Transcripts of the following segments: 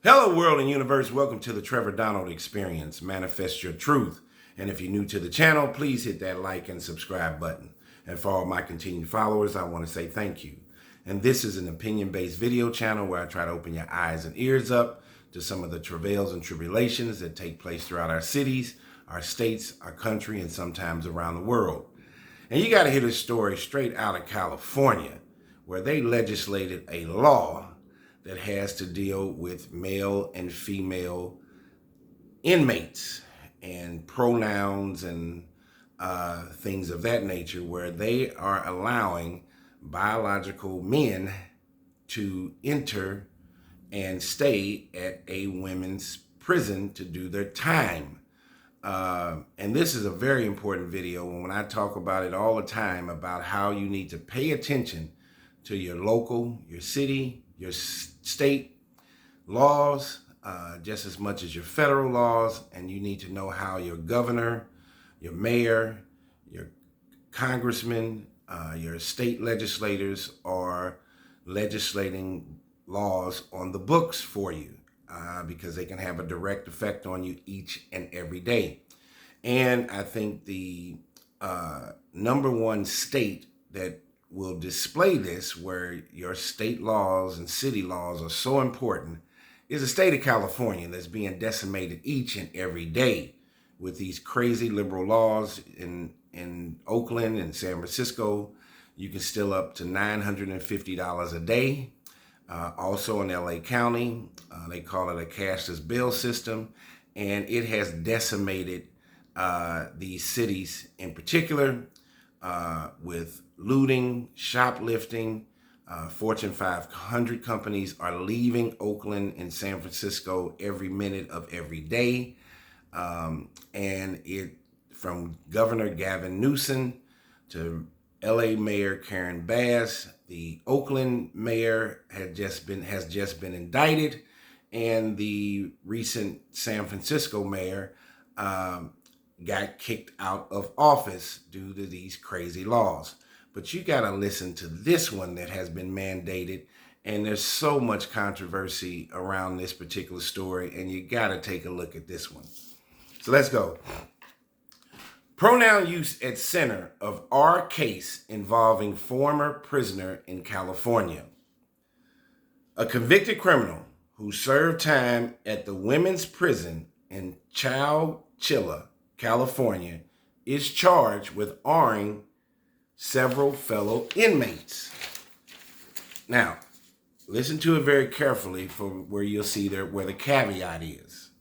Hello, world and universe. Welcome to the Trevor Donald Experience. Manifest your truth. And if you're new to the channel, please hit that like and subscribe button. And for all my continued followers, I want to say thank you. And this is an opinion-based video channel where I try to open your eyes and ears up to some of the travails and tribulations that take place throughout our cities, our states, our country, and sometimes around the world. And you got to hear this story straight out of California, where they legislated a law that has to deal with male and female inmates and pronouns and things of that nature, where they are allowing biological men to enter and stay at a women's prison to do their time. And this is a very important video. When I talk about it all the time, about how you need to pay attention to your local, your city, your state laws, just as much as your federal laws, and you need to know how your governor, your mayor, your congressman, your state legislators are legislating laws on the books for you, because they can have a direct effect on you each and every day. And I think the number one state that will display this, where your state laws and city laws are so important, is the state of California, that's being decimated each and every day with these crazy liberal laws. In Oakland and San Francisco, you can steal up to $950 a day. Also in LA County, they call it a cashless bail system, and it has decimated these cities in particular, with looting, shoplifting. Fortune 500 companies are leaving Oakland and San Francisco every minute of every day. And it, from Governor Gavin Newsom to LA Mayor Karen Bass, the Oakland mayor has just been indicted, and the recent San Francisco mayor got kicked out of office due to these crazy laws. But you got to listen to this one that has been mandated, and there's so much controversy around this particular story, and you got to take a look at this one. So let's go. Pronoun use at center of our case involving former prisoner in California. A convicted criminal who served time at the women's prison in Chowchilla, California, is charged with R-ing several fellow inmates. Now, listen to it very carefully for where you'll see there where the caveat is.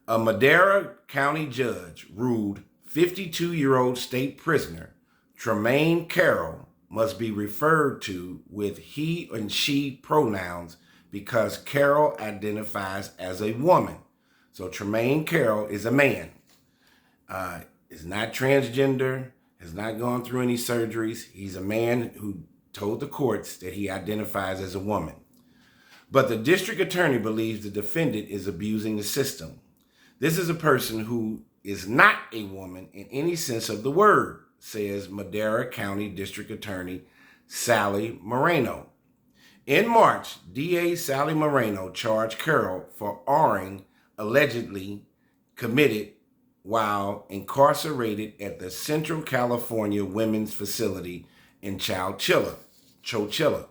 A Madera County judge ruled 52-year-old state prisoner Tremaine Carroll must be referred to with he and she pronouns because Carroll identifies as a woman. So Tremaine Carroll is a man. Is not transgender, has not gone through any surgeries. He's a man who told the courts that he identifies as a woman. But the district attorney believes the defendant is abusing the system. This is a person who is not a woman in any sense of the word, says Madera County District Attorney Sally Moreno. In March, DA Sally Moreno charged Carroll for R-ing allegedly committed while incarcerated at the Central California Women's Facility in Chowchilla.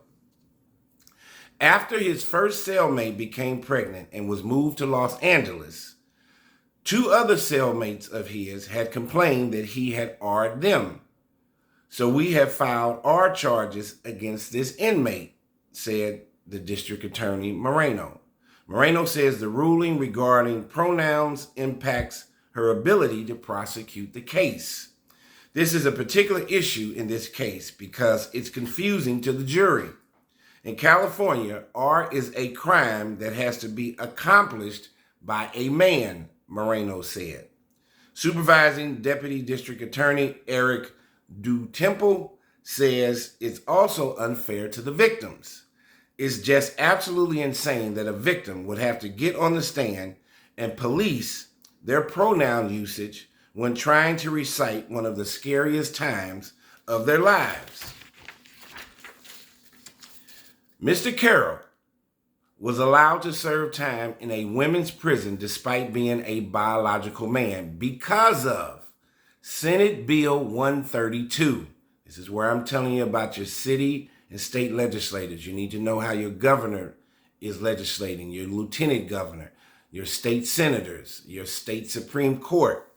After his first cellmate became pregnant and was moved to Los Angeles, two other cellmates of his had complained that he had R'd them. So we have filed R charges against this inmate, said the district attorney Moreno. Moreno says the ruling regarding pronouns impacts her ability to prosecute the case. This is a particular issue in this case because it's confusing to the jury. In California, R is a crime that has to be accomplished by a man, Moreno said. Supervising Deputy District Attorney Eric DuTemple says it's also unfair to the victims. It's just absolutely insane that a victim would have to get on the stand and police their pronoun usage when trying to recite one of the scariest times of their lives. Mr. Carroll was allowed to serve time in a women's prison despite being a biological man because of Senate Bill 132. This is where I'm telling you about your city and state legislators. You need to know how your governor is legislating, your lieutenant governor, your state senators, your state Supreme Court.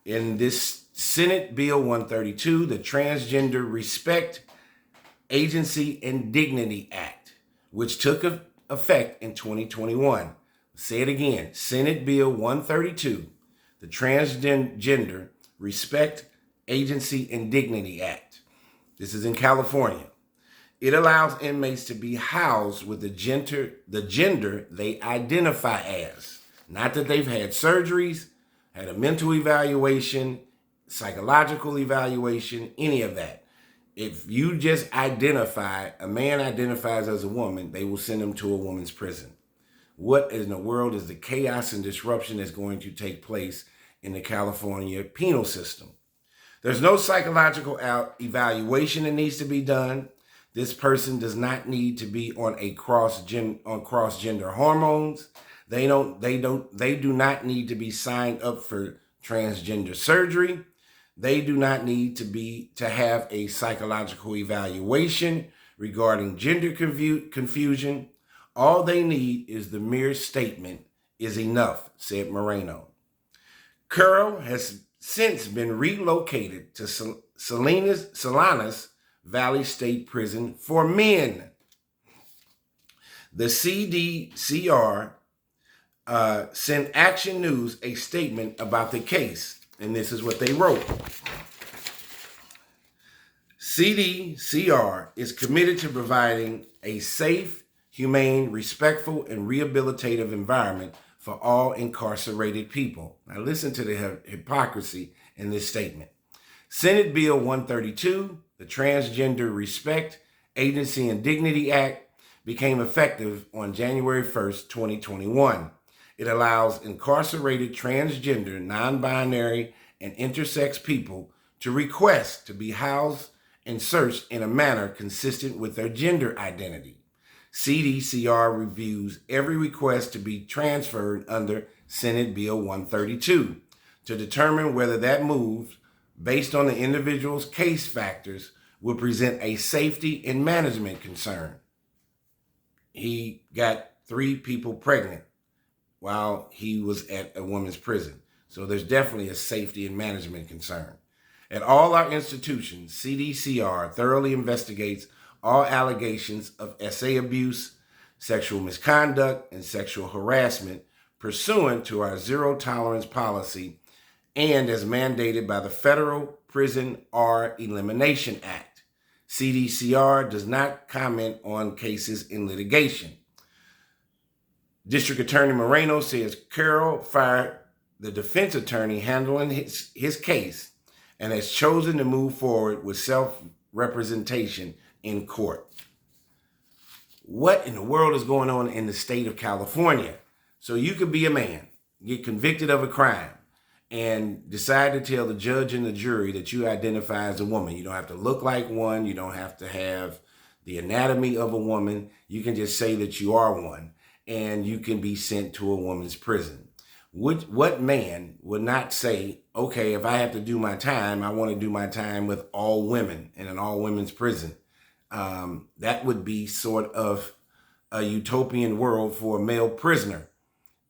In this Senate Bill 132, the Transgender Respect, Agency, and Dignity Act, which took effect in 2021. Say it again, Senate Bill 132, the Transgender Respect, Agency, and Dignity Act. This is in California. It allows inmates to be housed with the gender they identify as. Not that they've had surgeries, had a mental evaluation, psychological evaluation, any of that. If you just identify, a man identifies as a woman, they will send him to a woman's prison. What in the world is the chaos and disruption that's going to take place in the California penal system? There's no psychological evaluation that needs to be done. This person does not need to be on cross-gender hormones. They do not need to be signed up for transgender surgery. They do not need to have a psychological evaluation regarding gender confusion. All they need is the mere statement is enough, said Moreno. Curl has since been relocated to Salinas Valley State Prison for men. The CDCR sent Action News a statement about the case, and this is what they wrote. CDCR is committed to providing a safe, humane, respectful, and rehabilitative environment for all incarcerated people. Now listen to the hypocrisy in this statement. Senate Bill 132, the Transgender Respect, Agency, and Dignity Act, became effective on January 1st, 2021. It allows incarcerated transgender, non-binary, and intersex people to request to be housed and searched in a manner consistent with their gender identity. CDCR reviews every request to be transferred under Senate Bill 132 to determine whether that move, based on the individual's case factors, will present a safety and management concern. He got 3 people pregnant while he was at a women's prison. So there's definitely a safety and management concern. At all our institutions, CDCR thoroughly investigates all allegations of SA abuse, sexual misconduct, and sexual harassment pursuant to our zero tolerance policy and as mandated by the Federal Prison R Elimination Act. CDCR does not comment on cases in litigation. District Attorney Moreno says Carroll fired the defense attorney handling his case and has chosen to move forward with self-representation in court. What in the world is going on in the state of California? So you could be a man, get convicted of a crime, and decide to tell the judge and the jury that you identify as a woman. You don't have to look like one. You don't have to have the anatomy of a woman. You can just say that you are one, and you can be sent to a woman's prison. What man would not say, okay, if I have to do my time, I want to do my time with all women in an all women's prison? That would be sort of a utopian world for a male prisoner.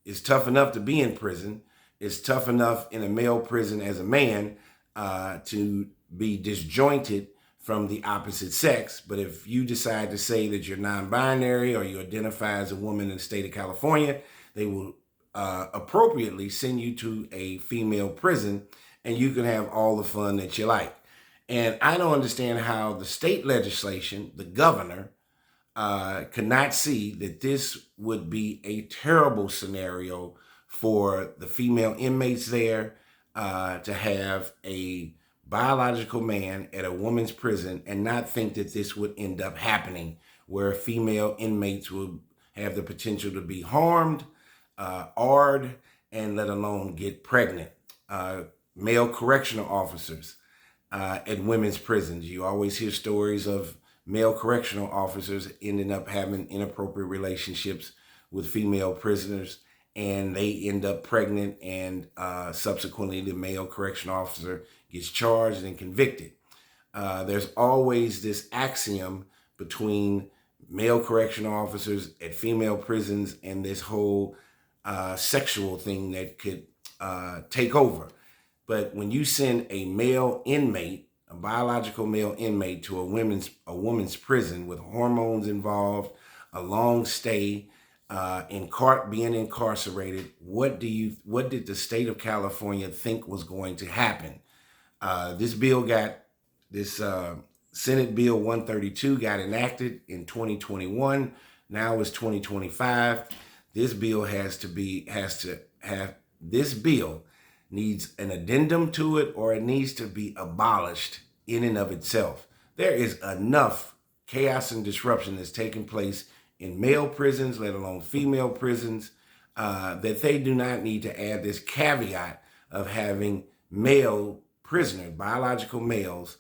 It's tough enough to be in prison. It's tough enough in a male prison as a man to be disjointed from the opposite sex. But if you decide to say that you're non-binary or you identify as a woman in the state of California, they will appropriately send you to a female prison and you can have all the fun that you like. And I don't understand how the state legislation, the governor, could not see that this would be a terrible scenario for the female inmates there to have a biological man at a woman's prison and not think that this would end up happening, where female inmates would have the potential to be harmed, and let alone get pregnant. Male correctional officers at women's prisons. You always hear stories of male correctional officers ending up having inappropriate relationships with female prisoners, and they end up pregnant, and subsequently the male correctional officer gets charged and convicted. There's always this axiom between male correctional officers at female prisons and this whole sexual thing that could take over. But when you send a male inmate, a biological male inmate, to a woman's prison with hormones involved, a long stay, being incarcerated, what did the state of California think was going to happen? This Senate Bill 132 got enacted in 2021. Now it's 2025. This bill this bill needs an addendum to it, or it needs to be abolished in and of itself. There is enough chaos and disruption that's taking place in male prisons, let alone female prisons, that they do not need to add this caveat of having male prisoners, biological males,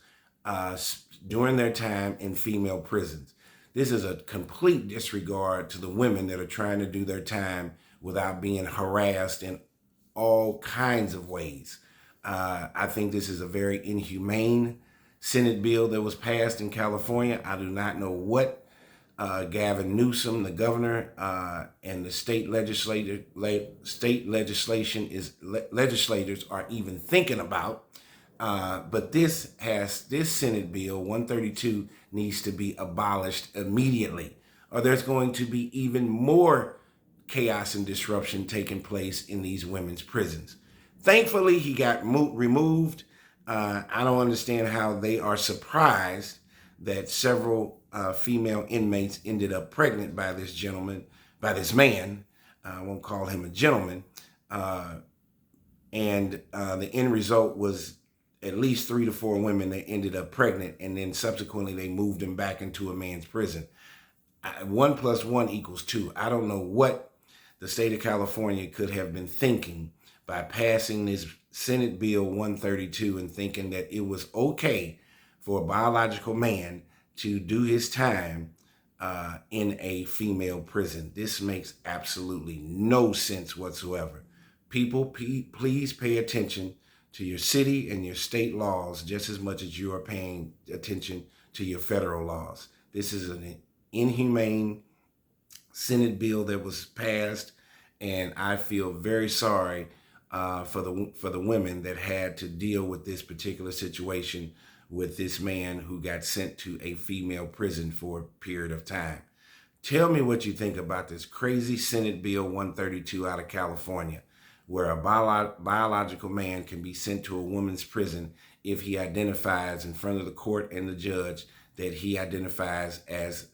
during their time in female prisons. This is a complete disregard to the women that are trying to do their time without being harassed in all kinds of ways. I think this is a very inhumane Senate bill that was passed in California. I do not know what Gavin Newsom, the governor, and the legislators are even thinking about. But this Senate Bill 132 needs to be abolished immediately, or there's going to be even more chaos and disruption taking place in these women's prisons. Thankfully, he got removed. I don't understand how they are surprised that several female inmates ended up pregnant by this man. I won't call him a gentleman. And the end result was at least 3 to 4 women that ended up pregnant, and then subsequently they moved him back into a man's prison. 1 + 1 = 2. I don't know what the state of California could have been thinking by passing this Senate Bill 132 and thinking that it was okay for a biological man to do his time in a female prison. This makes absolutely no sense whatsoever. People, please pay attention to your city and your state laws just as much as you are paying attention to your federal laws. This is an inhumane Senate bill that was passed, and I feel very sorry for the women that had to deal with this particular situation with this man who got sent to a female prison for a period of time. Tell me what you think about this crazy Senate Bill 132 out of California, where a biological man can be sent to a woman's prison if he identifies in front of the court and the judge that he identifies as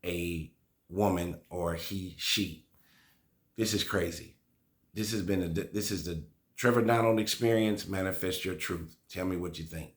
a woman, or she. This is crazy. This is the Trevor Donald Experience. Manifest your truth. Tell me what you think.